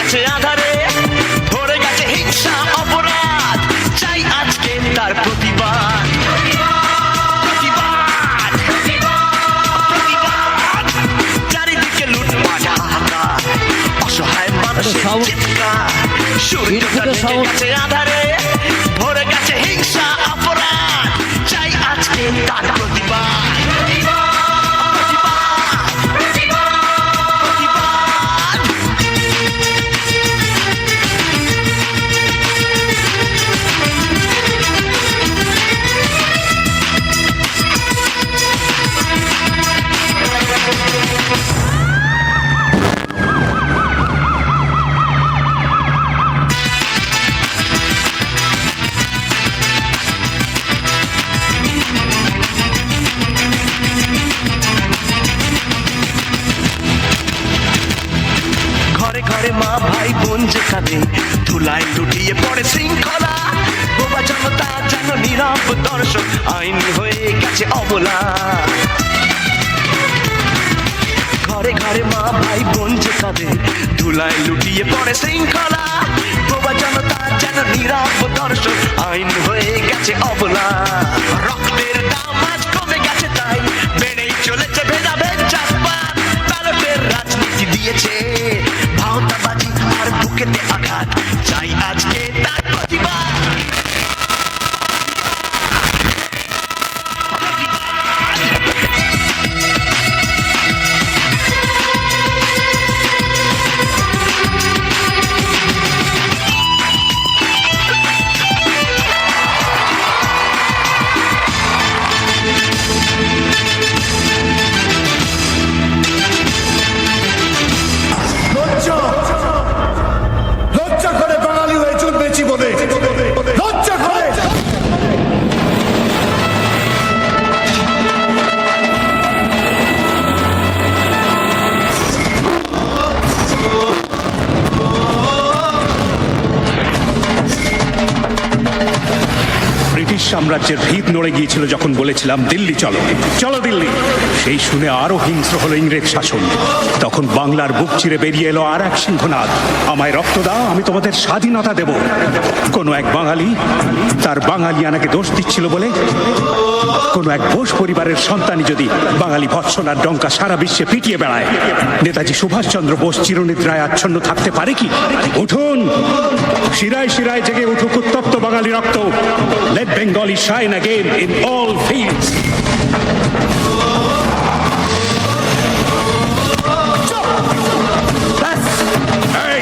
গেছে আধারে, ভরে গেছে হিংসা অপরাধ, চাই আজকে তার প্রতিবাদ। প্রতিবাদ, প্রতিবাদ। চারিদিকে লুটপাট হাহাকার, অসহায় মানুষের চিৎকার, সূর্যটা ঢেকে গেছে আধারে, ভরে গেছে হিংসা অপরাধ, চাই আজকে তার প্রতিবাদ। ঘরে মা ভাই বোন যে কাঁদে, ধুলায় লুটিয়ে পড়ে শৃঙ্খলা, বোবা জনতা যেন নীরব দর্শক, আইন হয়ে গেছে অবলা। ঘরে ঘরে মা ভাই বোন যে কাঁদে, ধুলায় লুটিয়ে পড়ে শৃঙ্খলা, বোবা জনতা যেন নীরব দর্শক, আইন হয়ে গেছে অবলা। রক্তের দাম আজ কমে গেছে, তাই বেড়েই চলেছে ভেদাভেদ জাতপাত, ব্যালটের রাজনীতি দিয়েছে ভাওতাবাজি আর বুকেতে আঘাত, চাই আজকে তার প্রতিবাদ। লজ্জা করে বাঙালি হয়ে চলবে জীবনে, লজ্জা করে। ব্রিটিশ সাম্রাজ্যের ভিত নড়ে গিয়েছিল যখন বলেছিলাম দিল্লি চলো, চলো দিল্লি। সেই শুনে আরো হিংস্র হলো ইংরেজ শাসন। তখন বাংলার বুক চিরে বেরিয়ে এলো আর এক সিংহনাদ, আমায় রক্ত দাও, আমি তোমাদের স্বাধীনতা দেব। কোনো এক বাঙালি তার বাঙালিয়ানাকে দোষ দিচ্ছিল বলে, কোনো এক বোস পরিবারের সন্তানই যদি বাঙালি ভৎসনার ডঙ্কা সারা বিশ্বে পিটিয়ে বেড়ায়, নেতাজি সুভাষচন্দ্র বোস চিরনিদ্রায় আচ্ছন্ন থাকতে পারে কি? উঠুন, শিরায় শিরায় জেগে উঠুক উত্তপ্ত বাঙালি রক্ত। Let Bengali shine again in all fields. Hey!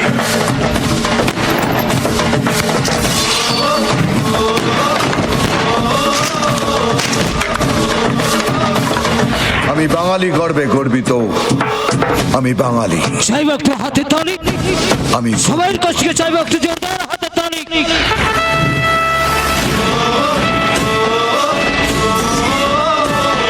আমি বাঙালি গর্বে গর্বিত, আমি বাঙালি। চাইব একটু হাতে তালি, আমি সবাই কাছে চাইব একটু জোরদার হাতে তালি।